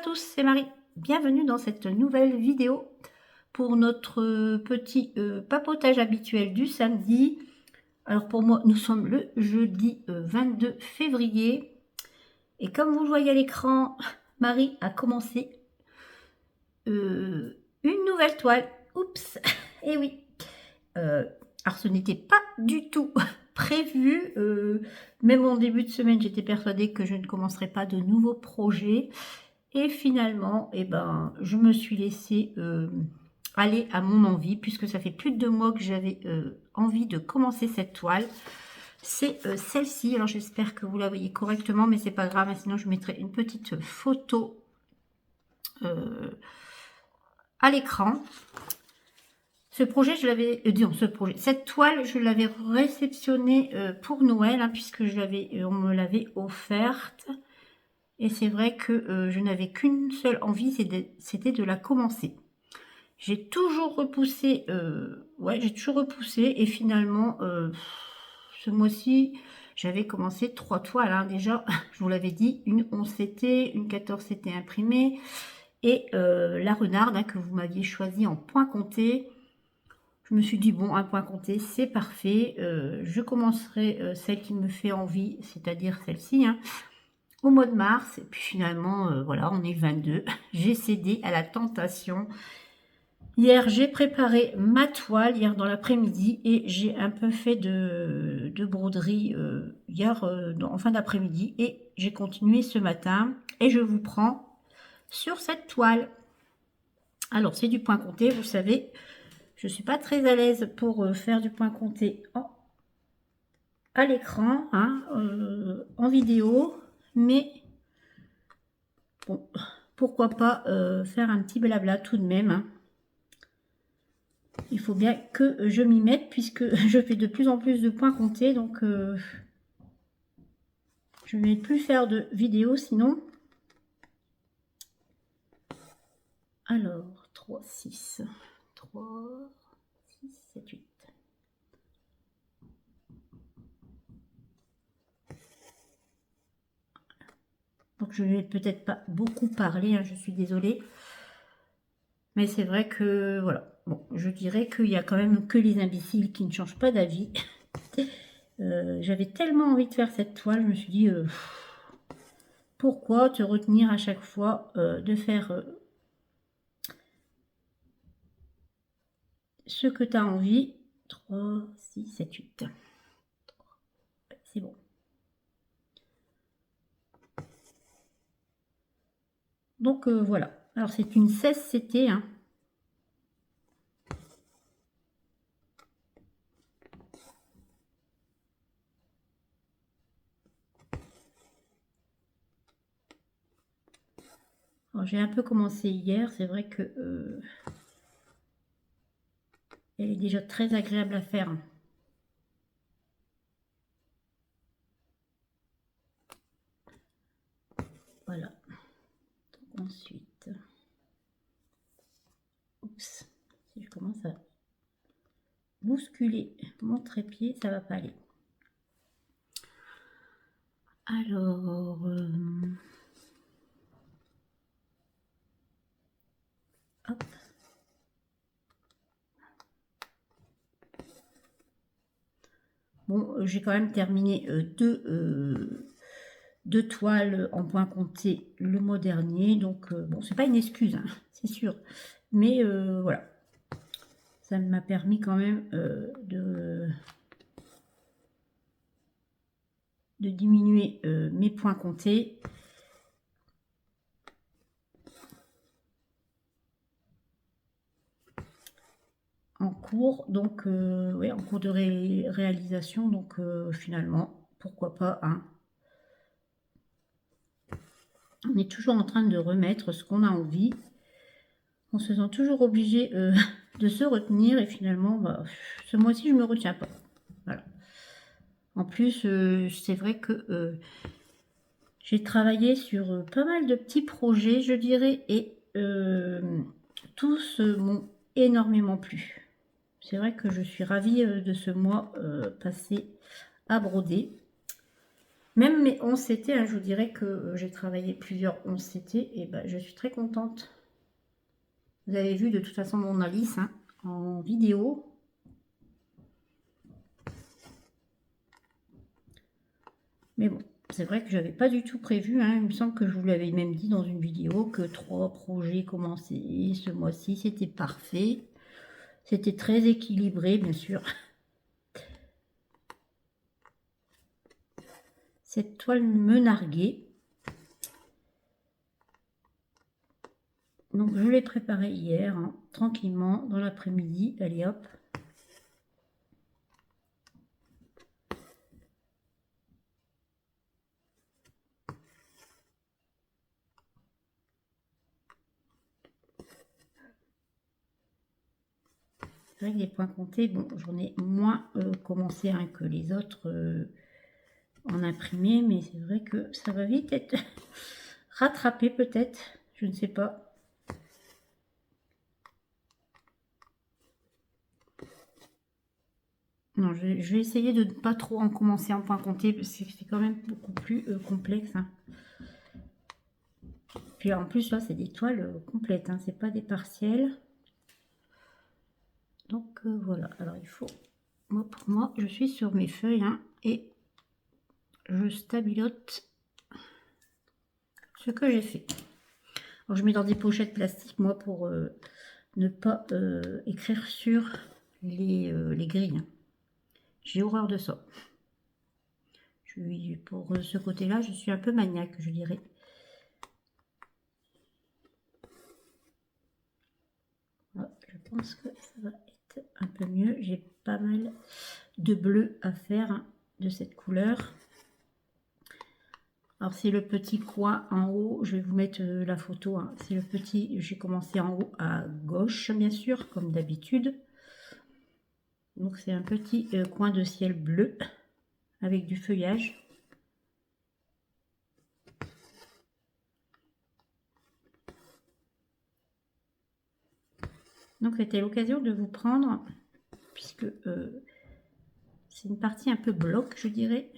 tous, c'est Marie. Bienvenue dans cette nouvelle vidéo pour notre petit papotage habituel du samedi. Alors pour moi, nous sommes le jeudi 22 février. Et comme vous le voyez à l'écran, Marie a commencé une nouvelle toile. Oups, et oui. Alors ce n'était pas du tout prévu. Même en début de semaine, j'étais persuadée que je ne commencerais pas de nouveaux projets. Et finalement, je me suis laissée aller à mon envie, puisque ça fait plus de 2 mois que j'avais envie de commencer cette toile. C'est celle-ci. Alors j'espère que vous la voyez correctement, mais c'est pas grave, sinon je mettrai une petite photo à l'écran. Ce projet, je l'avais, cette toile, je l'avais réceptionnée pour Noël, puisque on me l'avait offerte. Et c'est vrai que je n'avais qu'une seule envie, c'était de la commencer. J'ai toujours repoussé, et finalement, ce mois-ci, j'avais commencé 3 toiles, déjà, je vous l'avais dit, une 11 CT, une 14 CT imprimée, et la renarde, que vous m'aviez choisi en point compté. Je me suis dit, bon, un point compté, c'est parfait, je commencerai celle qui me fait envie, c'est-à-dire celle-ci, au mois de mars. Et puis finalement, voilà, on est le 22. J'ai cédé à la tentation. Hier, j'ai préparé ma toile, hier dans l'après-midi, et j'ai un peu fait de broderie hier en fin d'après-midi, et j'ai continué ce matin, et je vous prends sur cette toile. Alors, c'est du point compté, vous savez, je ne suis pas très à l'aise pour faire du point compté à l'écran, en vidéo, mais bon, pourquoi pas faire un petit blabla tout de même. Il faut bien que je m'y mette, puisque je fais de plus en plus de points comptés, donc je ne vais plus faire de vidéos sinon. Alors, 3, 6, 3, 6, 7, 8. Donc je ne vais peut-être pas beaucoup parler, je suis désolée. Mais c'est vrai que, voilà. Bon, je dirais qu'il n'y a quand même que les imbéciles qui ne changent pas d'avis. J'avais tellement envie de faire cette toile, je me suis dit, pourquoi te retenir à chaque fois de faire ce que tu as envie. 3, 6, 7, 8. C'est bon. Donc voilà. Alors c'est une 16 CT. J'ai un peu commencé hier. C'est vrai que elle est déjà très agréable à faire. Voilà. Donc, ensuite, oups, si je commence à bousculer mon trépied, ça va pas aller. Alors, hop. Bon, j'ai quand même terminé deux toiles en point compté le mois dernier, donc bon, c'est pas une excuse, c'est sûr, mais voilà, ça m'a permis quand même de diminuer mes points comptés. En cours, donc oui, en cours de réalisation, donc finalement, pourquoi pas, on est toujours en train de remettre ce qu'on a envie, en se sentant toujours obligé de se retenir, et finalement, ce mois-ci, je me retiens pas. Voilà. En plus, c'est vrai que j'ai travaillé sur pas mal de petits projets, je dirais, et tous m'ont énormément plu. C'est vrai que je suis ravie de ce mois passé à broder. Même mes 11 CT, hein, je vous dirais que j'ai travaillé plusieurs 11 CT et ben, je suis très contente. Vous avez vu de toute façon mon analyse hein, en vidéo. Mais bon, c'est vrai que j'avais pas du tout prévu. Hein. Il me semble que je vous l'avais même dit dans une vidéo que 3 projets commencés ce mois-ci, c'était parfait. C'était très équilibré, bien sûr. Cette toile me narguait. Donc je l'ai préparée hier, hein, tranquillement, dans l'après-midi. Allez hop. C'est vrai que les points comptés, bon, j'en ai moins commencé hein, que les autres en imprimé, mais c'est vrai que ça va vite être rattrapé peut-être, je ne sais pas. Non, je vais essayer de ne pas trop en commencer en point compté, parce que c'est quand même beaucoup plus complexe. Hein. Puis en plus, là, c'est des toiles complètes, hein, c'est pas des partiels. Donc voilà, alors il faut, moi pour moi, je suis sur mes feuilles hein, et je stabilote ce que j'ai fait. Alors je mets dans des pochettes plastiques, moi, pour ne pas écrire sur les grilles. J'ai horreur de ça. Pour ce côté-là, je suis un peu maniaque, je dirais. Voilà, je pense que ça va être un peu mieux. J'ai pas mal de bleu à faire hein, de cette couleur. Alors c'est le petit coin en haut, je vais vous mettre la photo. Hein. C'est le petit, j'ai commencé en haut à gauche, bien sûr, comme d'habitude. Donc c'est un petit coin de ciel bleu avec du feuillage. Donc c'était l'occasion de vous prendre, puisque c'est une partie un peu bloc, je dirais.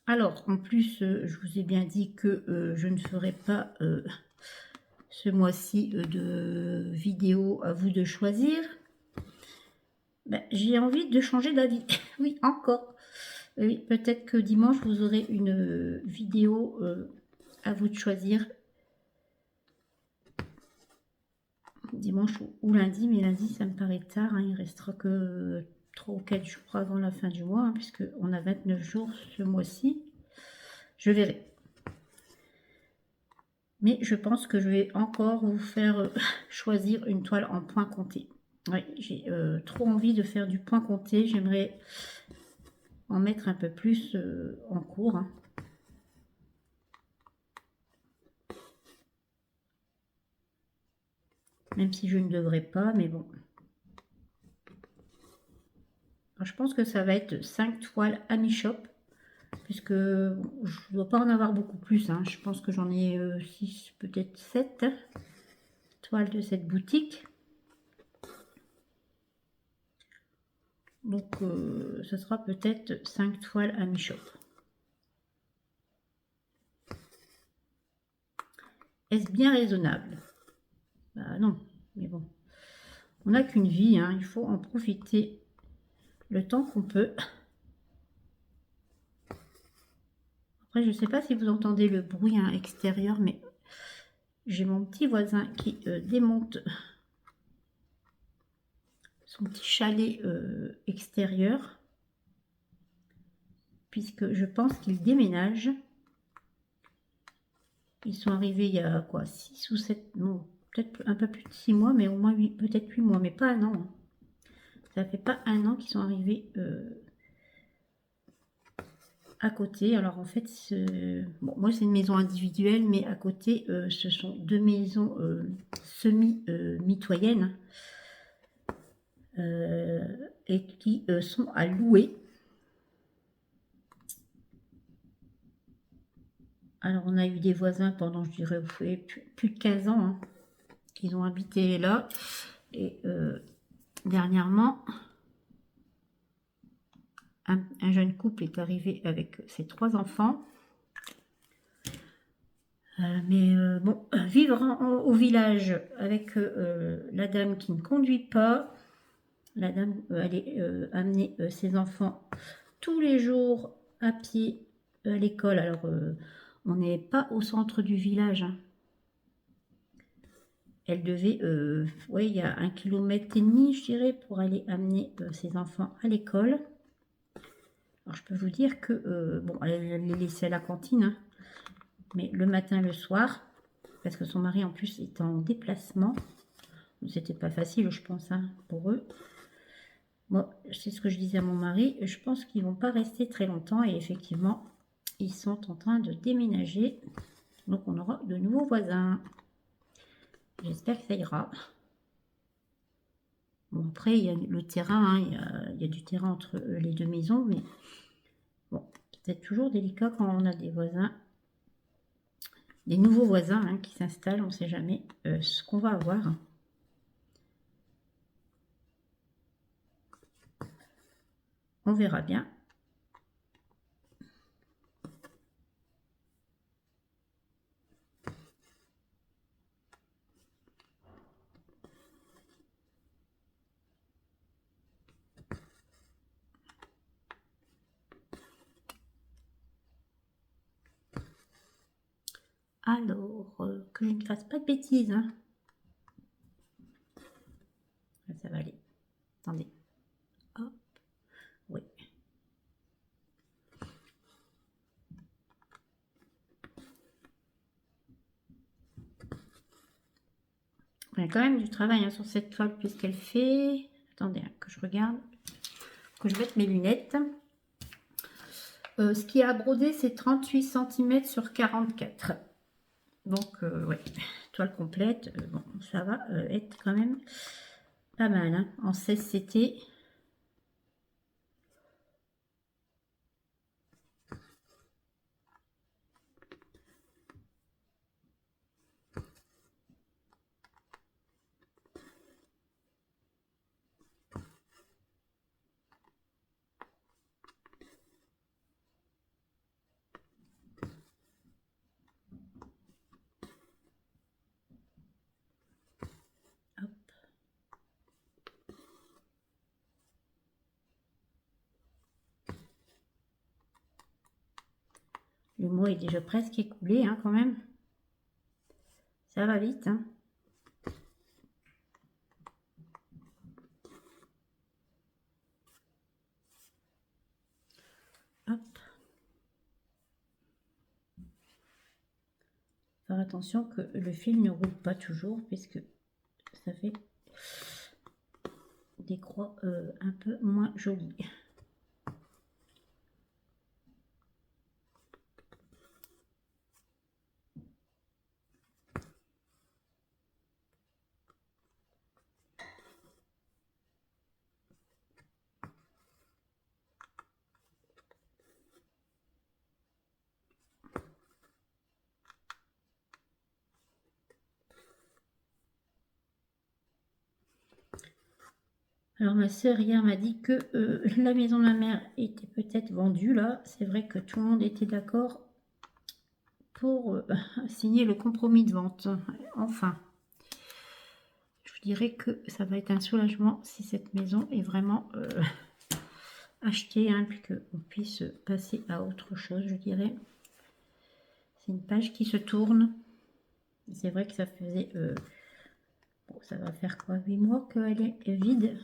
Alors, en plus, je vous ai bien dit que je ne ferai pas ce mois-ci de vidéo à vous de choisir. Ben, j'ai envie de changer d'avis. Oui, encore. Oui, peut-être que dimanche, vous aurez une vidéo à vous de choisir. Dimanche ou lundi, mais lundi, ça me paraît tard. Hein, il restera que 3 ou 4 jours avant la fin du mois, hein, puisqu'on a 29 jours ce mois-ci. Je verrai. Mais je pense que je vais encore vous faire choisir une toile en point compté. Oui, j'ai trop envie de faire du point compté. J'aimerais en mettre un peu plus en cours. Hein. Même si je ne devrais pas, mais bon. Alors, je pense que ça va être 5 toiles Ami Shop. Puisque je ne dois pas en avoir beaucoup plus. Hein. Je pense que j'en ai 6, peut-être 7 toiles de cette boutique. Donc, ce sera peut-être 5 toiles Ami Shop. Est-ce bien raisonnable? Bah non, mais bon. On n'a qu'une vie, hein. Il faut en profiter le temps qu'on peut. Après, je ne sais pas si vous entendez le bruit hein, extérieur, mais j'ai mon petit voisin qui démonte son petit chalet extérieur, puisque je pense qu'il déménage. Ils sont arrivés il y a quoi, 6 ou 7, non, peut-être un peu plus de 6 mois, mais au moins peut-être 8 mois, mais pas un an. Ça fait pas un an qu'ils sont arrivés à côté. Alors en fait, bon, moi c'est une maison individuelle, mais à côté, ce sont 2 maisons semi-mitoyennes et qui sont à louer. Alors on a eu des voisins pendant, je dirais, plus de 15 ans. Hein. qu'ils ont habité là. Et dernièrement, un jeune couple est arrivé avec ses 3 enfants. Mais bon, vivre au village avec la dame qui ne conduit pas, la dame allait amener ses enfants tous les jours à pied à l'école. Alors, on n'est pas au centre du village, hein. Elle devait, ouais, il y a 1,5 km, je dirais, pour aller amener ses enfants à l'école. Alors, je peux vous dire que, bon, elle les laissait à la cantine, hein, mais le matin, le soir, parce que son mari, en plus, est en déplacement. C'était pas facile, je pense, hein, pour eux. Moi, c'est ce que je disais à mon mari. Je pense qu'ils vont pas rester très longtemps. Et effectivement, ils sont en train de déménager. Donc, on aura de nouveaux voisins. J'espère que ça ira. Bon, après, il y a le terrain. Hein, il y a du terrain entre les 2 maisons. Mais bon, c'est toujours délicat quand on a des voisins. Des nouveaux voisins hein, qui s'installent. On ne sait jamais ce qu'on va avoir. On verra bien. Alors, que je ne fasse pas de bêtises. Hein. Ça va aller. Attendez. Hop. Oui. Il y a quand même du travail hein, sur cette toile puisqu'elle fait... Attendez, hein, que je regarde. Que je mette mes lunettes. Ce qui est à broder, c'est 38 cm sur 44. Donc, ouais, toile complète. Bon, ça va être quand même pas mal. Hein. En 16 CT. Le mois est déjà presque écoulé hein, quand même. Ça va vite. Hein. Hop. Faire attention que le fil ne roule pas toujours puisque ça fait des croix un peu moins jolies. Alors ma sœur hier m'a dit que la maison de ma mère était peut-être vendue là. C'est vrai que tout le monde était d'accord pour signer le compromis de vente. Enfin, je vous dirais que ça va être un soulagement si cette maison est vraiment achetée, hein, puis qu'on puisse passer à autre chose, je dirais. C'est une page qui se tourne. C'est vrai que ça faisait... bon, ça va faire quoi 8 mois qu'elle est vide.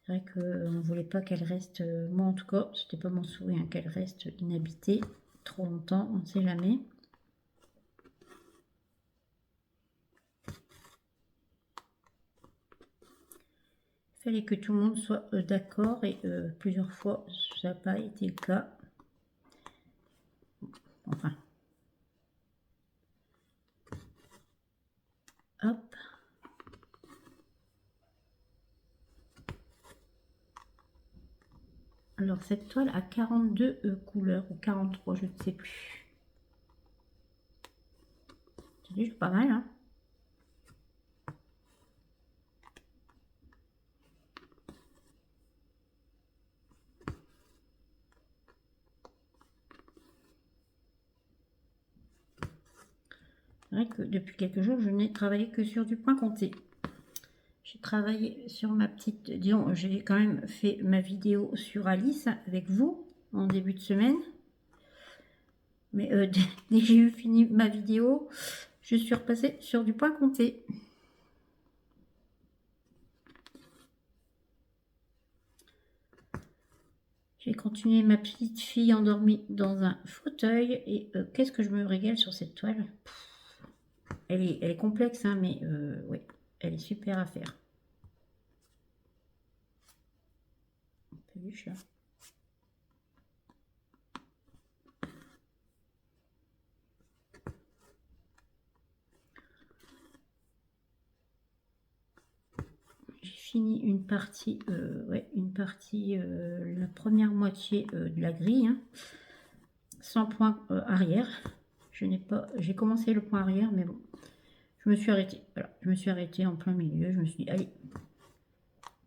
C'est vrai qu'on ne voulait pas qu'elle reste, moi en tout cas, c'était pas mon souhait, hein, qu'elle reste inhabitée trop longtemps, on ne sait jamais. Il fallait que tout le monde soit d'accord et plusieurs fois, ça n'a pas été le cas. Enfin. Hop. Alors cette toile a 42 couleurs ou 43, je ne sais plus. C'est déjà pas mal, hein. C'est vrai que depuis quelques jours, je n'ai travaillé que sur du point compté. J'ai travaillé sur ma petite... Disons, j'ai quand même fait ma vidéo sur Alice avec vous en début de semaine. Mais dès que j'ai eu fini ma vidéo, je suis repassée sur du point compté. J'ai continué ma petite fille endormie dans un fauteuil. Et qu'est-ce que je me régale sur cette toile. Elle est complexe, hein, mais oui, elle est super à faire. Un peluche là. J'ai fini une partie, la première moitié de la grille, hein, sans point arrière. J'ai commencé le point arrière, mais bon, je me suis arrêtée. Voilà, je me suis arrêtée en plein milieu. Je me suis dit, allez,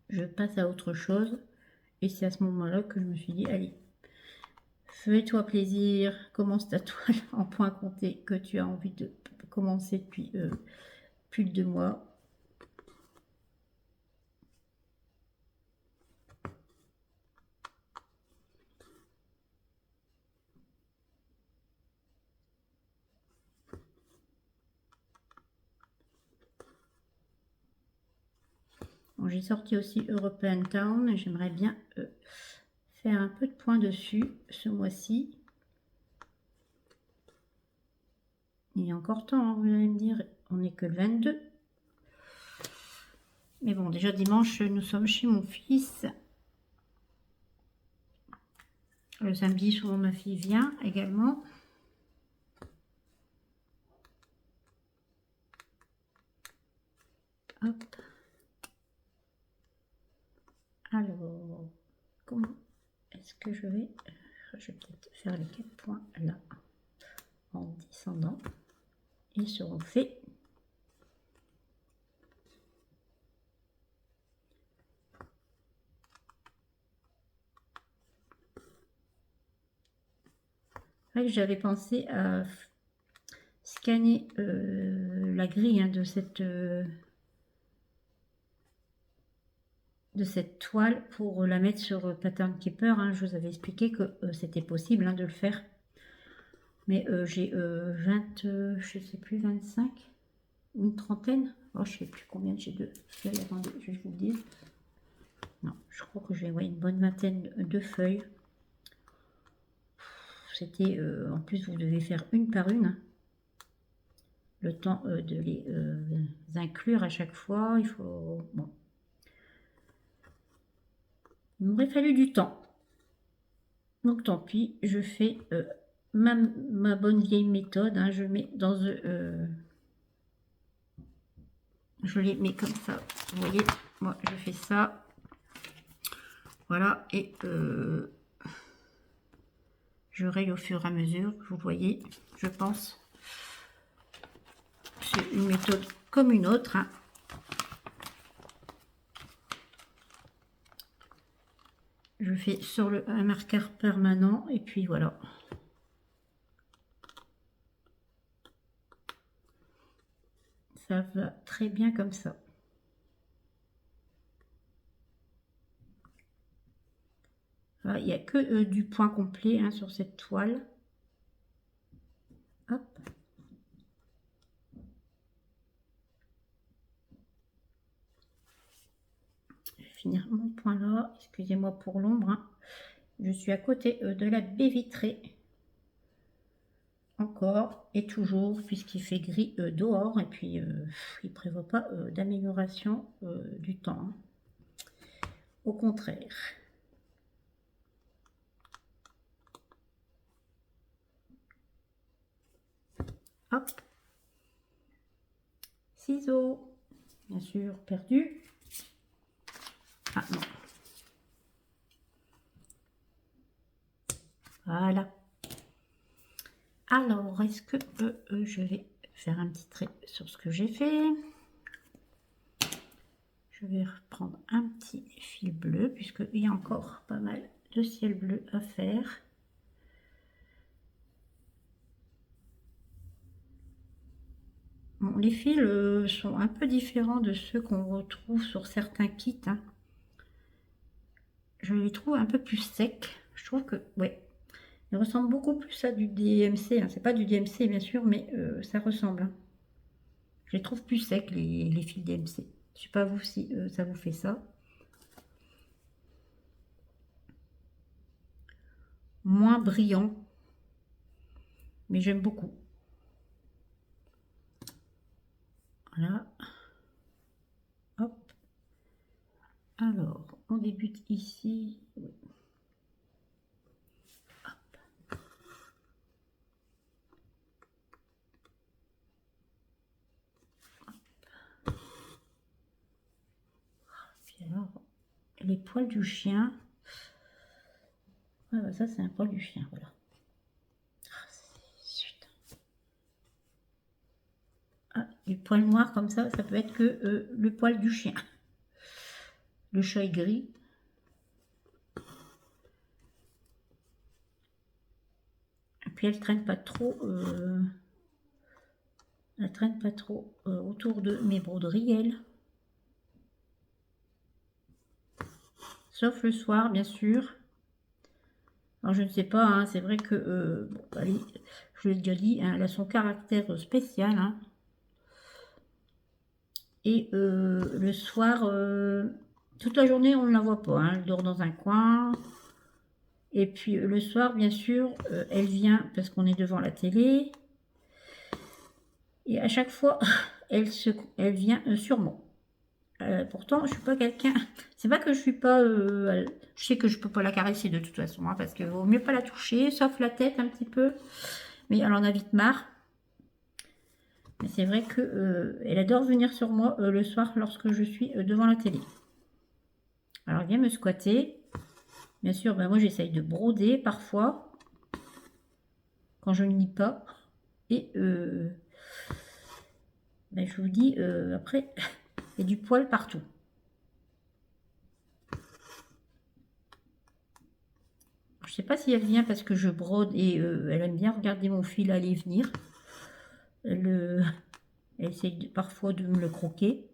je passe à autre chose. Et c'est à ce moment-là que je me suis dit, allez, fais-toi plaisir, commence ta toile en point compté que tu as envie de commencer depuis plus de 2 mois. Bon, j'ai sorti aussi European Town et j'aimerais bien faire un peu de point dessus ce mois-ci. Il y a encore temps, hein, vous allez me dire, on n'est que le 22. Mais bon, déjà dimanche, nous sommes chez mon fils. Le samedi, souvent ma fille vient également. Hop. Alors, comment est-ce que je vais... Je vais peut-être faire les 4 points là, en descendant. Ils seront faits. J'avais pensé à scanner la grille, hein, de cette toile pour la mettre sur Pattern Keeper, hein. Je vous avais expliqué que c'était possible, hein, de le faire. Mais j'ai 20, je sais plus, 25 ou une trentaine. Oh, je sais plus combien j'ai de feuilles. Attendez, je vais vous le dire. Non, je crois que j'ai une bonne vingtaine de feuilles. C'était, en plus, vous devez faire une par une, hein. Le temps de les inclure à chaque fois. Il faut... Bon. Il m'aurait fallu du temps. Donc tant pis, je fais ma bonne vieille méthode, hein. Je mets dans... je les mets comme ça. Vous voyez, moi je fais ça. Voilà, et je raye au fur et à mesure, vous voyez, je pense. C'est une méthode comme une autre, hein. Je fais sur un marqueur permanent et puis voilà. Ça va très bien comme ça. Voilà, il n'y a que du point complet, hein, sur cette toile. Hop. Je vais finir mon point là. Excusez-moi pour l'ombre, hein. Je suis à côté de la baie vitrée. Encore et toujours, puisqu'il fait gris dehors. Et puis, il ne prévoit pas d'amélioration du temps, hein. Au contraire. Hop. Ciseaux. Bien sûr, perdu. Ah non. Voilà. Alors, est-ce que je vais faire un petit trait sur ce que j'ai fait. Je vais reprendre un petit fil bleu puisqu'il y a encore pas mal de ciel bleu à faire. Bon, les fils sont un peu différents de ceux qu'on retrouve sur certains kits, hein. Je les trouve un peu plus secs. Je trouve que, ouais, ils ressemblent beaucoup plus à du DMC, hein. C'est pas du DMC bien sûr, mais ça ressemble, hein. Je les trouve plus secs les fils DMC. Je sais pas vous si ça vous fait ça. Moins brillant, mais j'aime beaucoup. Voilà. Hop. Alors, on débute ici. Hop. Hop. Puis alors, les poils du chien. Ah bah ça, c'est un poil du chien, voilà. Ah, du poil noir comme ça peut être que le poil du chien. Le chat est gris. Et puis elle traîne pas trop. Elle traîne pas trop autour de mes broderies, elle. Sauf le soir, bien sûr. Alors je ne sais pas, hein, c'est vrai que, bon, allez, je l'ai déjà dit, hein, elle a son caractère spécial, hein. Et le soir, toute la journée, on ne la voit pas, hein, elle dort dans un coin. Et puis le soir, bien sûr, elle vient parce qu'on est devant la télé. Et à chaque fois, elle vient sur moi. Pourtant, je suis pas quelqu'un. C'est pas que je suis pas. Je sais que je peux pas la caresser de toute façon, hein, parce qu'il vaut mieux pas la toucher, sauf la tête un petit peu. Mais elle en a vite marre. Mais c'est vrai que elle adore venir sur moi le soir lorsque je suis devant la télé. Alors elle vient me squatter. Bien sûr, ben moi j'essaye de broder parfois quand je ne lis pas. Et ben, je vous dis après, il y a du poil partout. Je sais pas si elle vient parce que je brode et elle aime bien regarder mon fil aller et venir. Elle essaye parfois de me le croquer.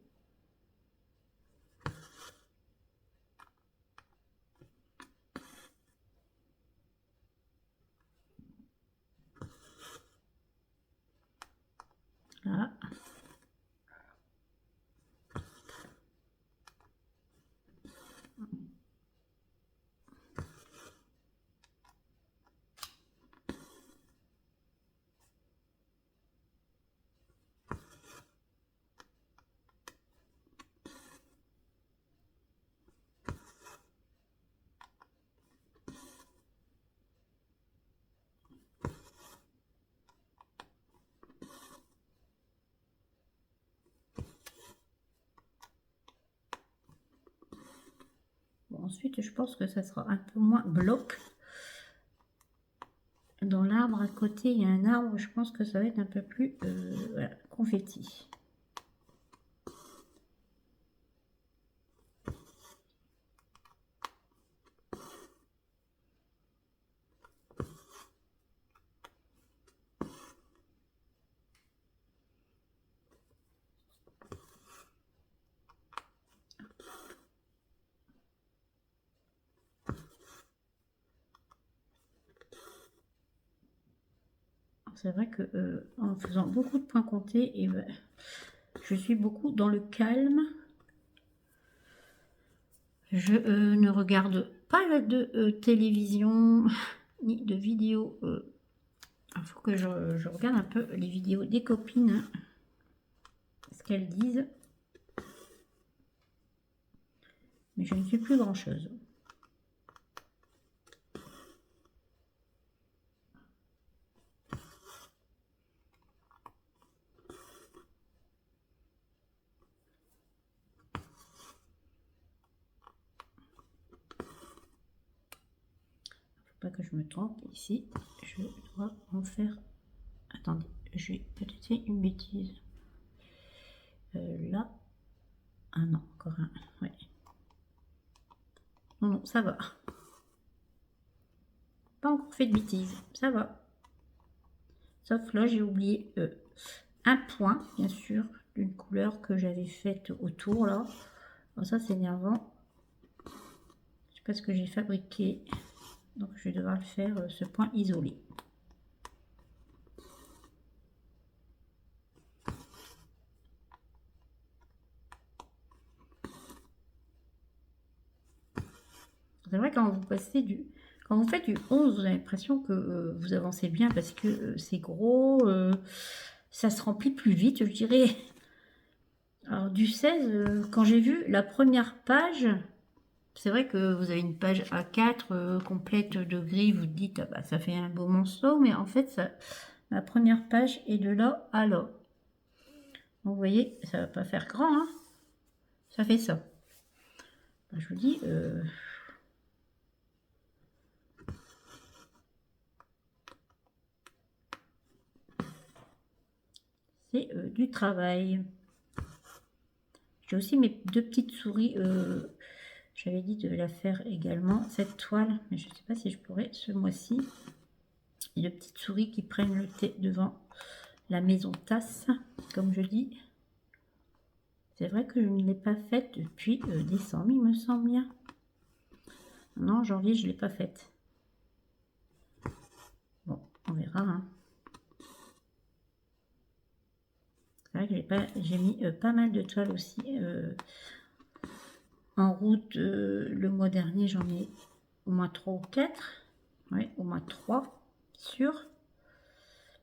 Là. Bon, ensuite, je pense que ça sera un peu moins bloc. Dans l'arbre à côté, il y a un arbre, je pense que ça va être un peu plus voilà, confetti. C'est vrai que en faisant beaucoup de points comptés, et ben, je suis beaucoup dans le calme. Je ne regarde pas de télévision ni de vidéos. Il faut que je regarde un peu les vidéos des copines, hein, ce qu'elles disent. Mais je ne suis plus grand-chose. Pas que je me trompe ici, je dois en faire. Attendez, j'ai peut-être fait une bêtise. Là. Ah non, encore un. Ouais. Non, non, ça va. Pas encore fait de bêtises. Ça va. Sauf là, j'ai oublié un point, bien sûr, d'une couleur que j'avais faite autour, là. Alors ça, c'est énervant. Je sais pas ce que j'ai fabriqué. Donc, je vais devoir le faire, ce point isolé. C'est vrai, quand vous passez quand vous faites du 11, vous avez l'impression que vous avancez bien parce que c'est gros, ça se remplit plus vite, je dirais. Alors, du 16, quand j'ai vu la première page, c'est vrai que vous avez une page A4 complète de gris, vous dites, ah bah, ça fait un beau monceau, mais en fait, la première page est de là à là. Donc, vous voyez, ça va pas faire grand, hein. Ça fait ça. Ben, je vous dis, c'est du travail. J'ai aussi mes deux petites souris. J'avais dit de la faire également, cette toile, mais je ne sais pas si je pourrais ce mois-ci. Les deux petites souris qui prennent le thé devant la maison tasse, comme je dis. C'est vrai que je ne l'ai pas faite depuis décembre, il me semble bien. Non, janvier, je ne l'ai pas faite. Bon, on verra. Hein. C'est vrai que j'ai mis pas mal de toiles aussi en route. Le mois dernier, j'en ai au moins 3 ou 4. Oui, au moins 3, sûr.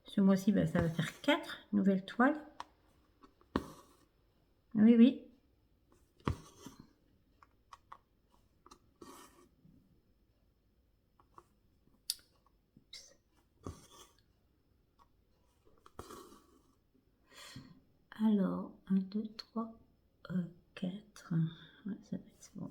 Ce mois-ci, bah, ça va faire 4 nouvelles toiles. Oui, oui. Alors, 1, 2, 3, 4. Ouais, ça va être bon.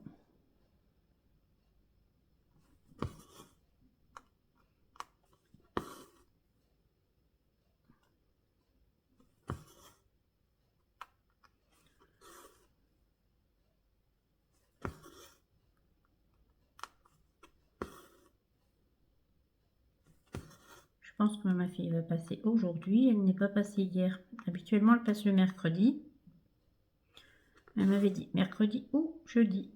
Je pense que ma fille va passer aujourd'hui. Elle n'est pas passée hier. Habituellement, elle passe le mercredi. Elle m'avait dit mercredi ou jeudi.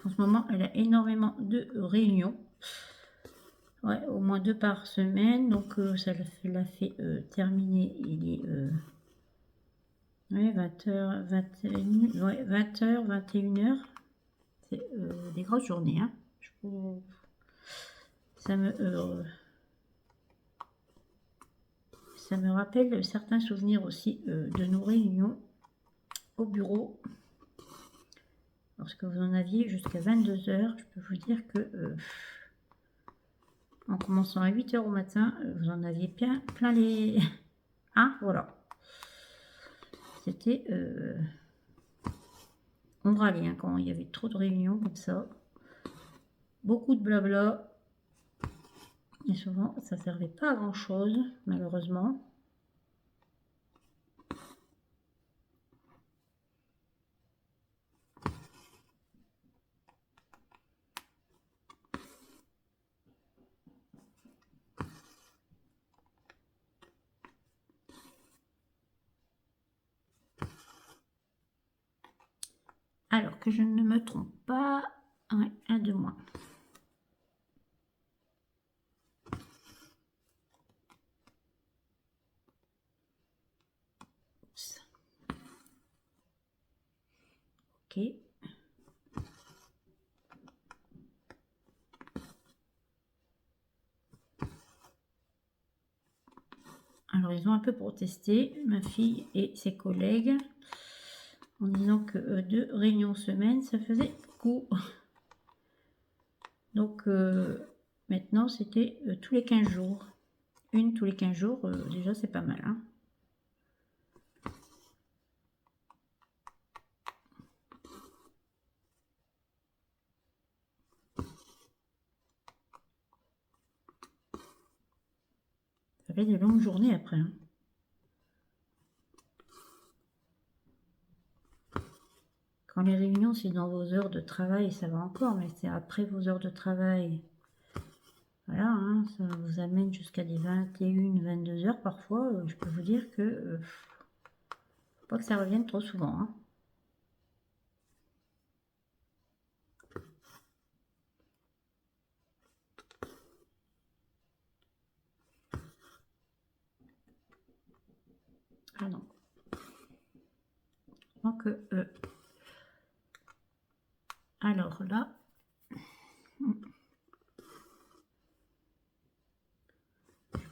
En ce moment, elle a énormément de réunions. Ouais, au moins 2 par semaine. Donc, ça l'a fait terminer. Il est ouais, 20h, 21h. Ouais, 20h, 21h. C'est des grosses journées. Hein. Ça me rappelle certains souvenirs aussi de nos réunions au bureau. Lorsque vous en aviez jusqu'à 22h, je peux vous dire que en commençant à 8h au matin, vous en aviez plein les... Ah, voilà. C'était... on râlait hein, quand il y avait trop de réunions comme ça. Beaucoup de blabla. Et souvent, ça ne servait pas à grand-chose, malheureusement. Alors que je ne me trompe pas, ouais, un de moins. Oups. Ok. Alors ils ont un peu protesté, ma fille et ses collègues, en disant que 2 réunions semaine, ça faisait beaucoup. Donc maintenant, c'était tous les 15 jours. Une tous les 15 jours, déjà c'est pas mal. Hein. fait des longues journées après. Hein. Quand les réunions, c'est dans vos heures de travail, ça va encore, mais c'est après vos heures de travail. Voilà, hein, ça vous amène jusqu'à des 21, 22 heures parfois. Je peux vous dire que faut pas que ça revienne trop souvent. Hein. Ah non. Donc, alors là, je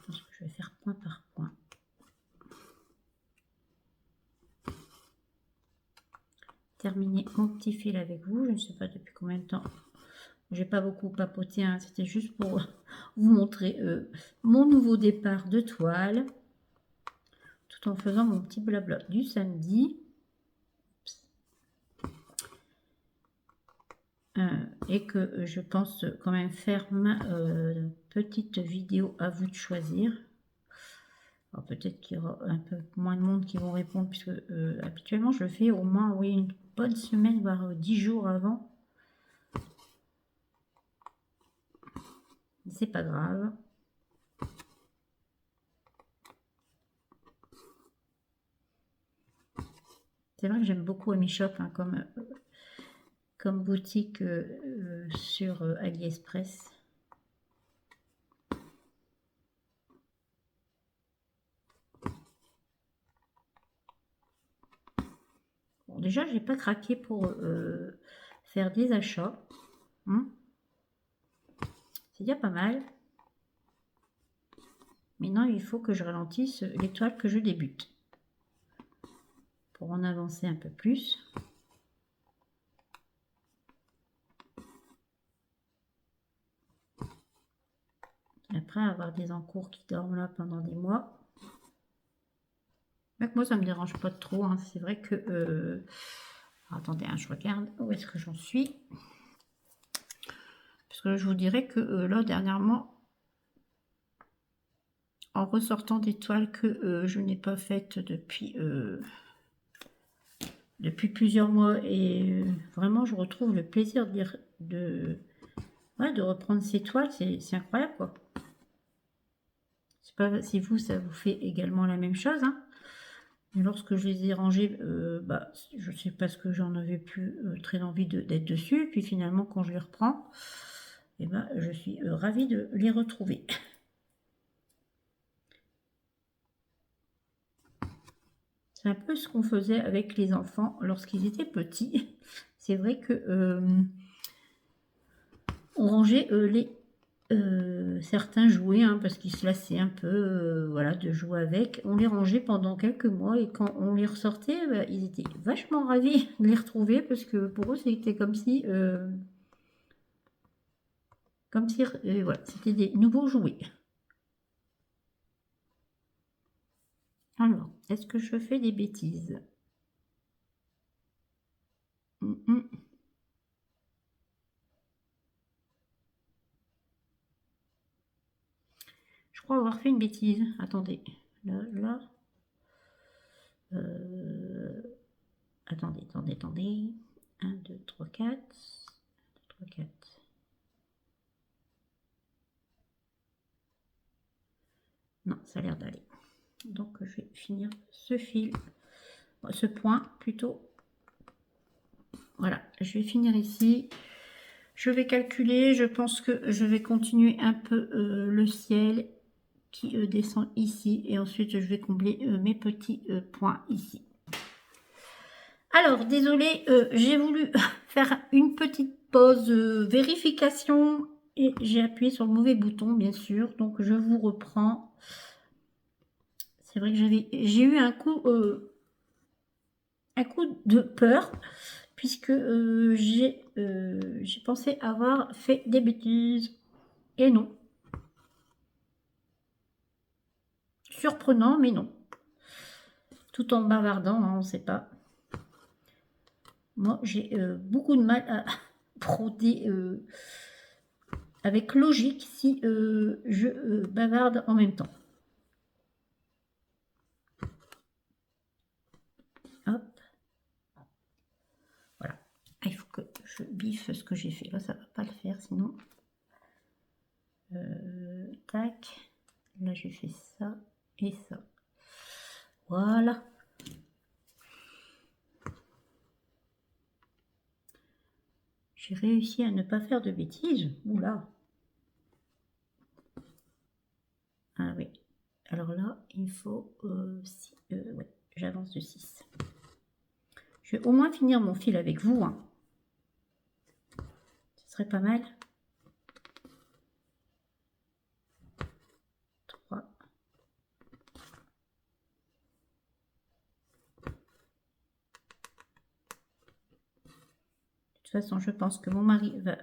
pense que je vais faire point par point. Terminer mon petit fil avec vous. Je ne sais pas depuis combien de temps. J'ai pas beaucoup papoté. Hein. C'était juste pour vous montrer mon nouveau départ de toile. Tout en faisant mon petit blabla du samedi. Et que je pense quand même faire ma petite vidéo à vous de choisir. Peut-être qu'il y aura un peu moins de monde qui vont répondre puisque habituellement je le fais au moins oui, une bonne semaine voire 10 jours avant. C'est pas grave. C'est vrai que j'aime beaucoup AmiShop hein, comme boutique sur AliExpress. Bon, déjà, j'ai pas craqué pour faire des achats. Hein. C'est déjà pas mal. Maintenant, il faut que je ralentisse les toiles que je débute. Pour en avancer un peu plus. Après, avoir des encours qui dorment là pendant des mois. Mais moi, ça me dérange pas trop. Hein. C'est vrai que... attendez, hein, je regarde où est-ce que j'en suis. Parce que je vous dirais que là, dernièrement, en ressortant des toiles que je n'ai pas faites depuis plusieurs mois, et vraiment, je retrouve le plaisir de reprendre ces toiles. C'est incroyable, quoi. Je sais pas si vous, ça vous fait également la même chose, hein. Et lorsque je les ai rangés, je sais pas ce que j'en avais plus très envie d'être dessus. Puis finalement, quand je les reprends, je suis ravie de les retrouver. C'est un peu ce qu'on faisait avec les enfants lorsqu'ils étaient petits. C'est vrai que on rangeait certains jouets hein, parce qu'ils se lassaient un peu voilà, de jouer avec. On les rangeait pendant quelques mois et quand on les ressortait, ils étaient vachement ravis de les retrouver parce que pour eux c'était comme si voilà, c'était des nouveaux jouets. Alors, est-ce que je fais des bêtises? Je crois avoir fait une bêtise. Attendez. Là. Attendez. 1, 2, 3, 4. 3, 4. Non, ça a l'air d'aller. Donc, je vais finir ce fil. Ce point, plutôt. Voilà, je vais finir ici. Je vais calculer. Je pense que je vais continuer un peu le ciel qui descend ici. Et ensuite, je vais combler mes petits points ici. Alors, désolé, j'ai voulu faire une petite pause vérification et j'ai appuyé sur le mauvais bouton, bien sûr. Donc, je vous reprends. C'est vrai que j'ai eu un coup de peur puisque j'ai pensé avoir fait des bêtises. Et non. Surprenant, mais non. Tout en bavardant, hein, on ne sait pas. Moi, j'ai beaucoup de mal à broder avec logique si je bavarde en même temps. je biffe ce que j'ai fait. Là, ça va pas le faire, sinon. Tac. Là, j'ai fait ça et ça. Voilà. J'ai réussi à ne pas faire de bêtises. Oula. Ah oui. Alors là, il faut... ouais, j'avance de 6. Je vais au moins finir mon fil avec vous. Hein. Ce serait pas mal. 3. De toute façon, je pense que mon mari va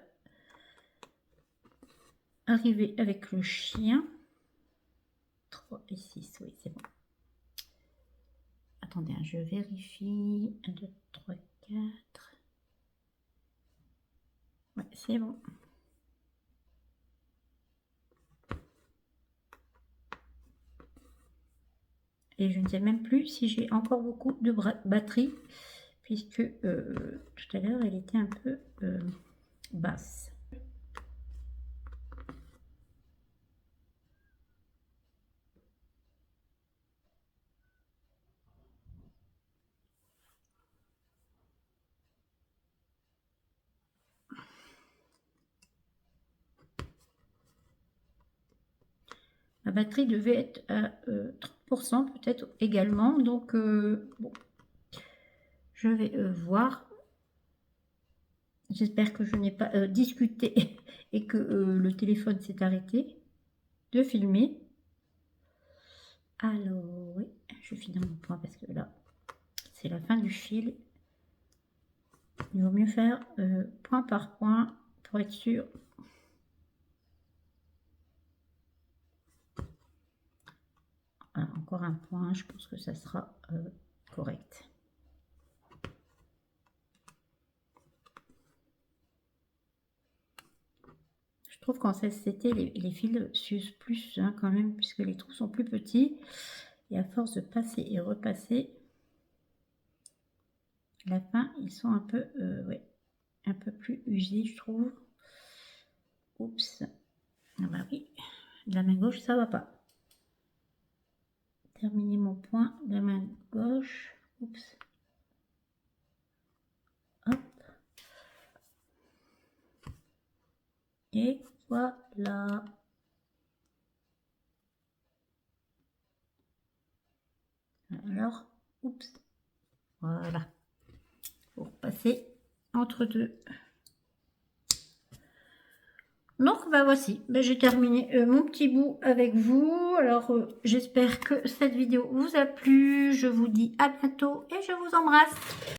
arriver avec le chien. 3 et 6, oui, c'est bon. Attendez, je vérifie. 1, 2, 3, 4. Ouais, c'est bon. Et je ne sais même plus si j'ai encore beaucoup de batterie, puisque tout à l'heure, elle était un peu basse. Ma batterie devait être à 30% peut-être également, donc bon, je vais voir. J'espère que je n'ai pas discuté et que le téléphone s'est arrêté de filmer. Alors, oui, je finis mon point parce que là, c'est la fin du fil. Il vaut mieux faire point par point pour être sûr. Voilà, encore un point, je pense que ça sera correct. Je trouve qu'en CSCT, les fils s'usent plus hein, quand même, puisque les trous sont plus petits. Et à force de passer et repasser, à la fin, ils sont un peu, ouais, un peu plus usés, je trouve. Oups. Ah bah oui, de la main gauche, ça va pas. Terminer mon point de la main gauche. Oups. Hop. Et voilà. Alors, oups. Voilà. Pour passer entre deux. Donc, bah voici, bah, j'ai terminé mon petit bout avec vous. Alors, j'espère que cette vidéo vous a plu. Je vous dis à bientôt et je vous embrasse.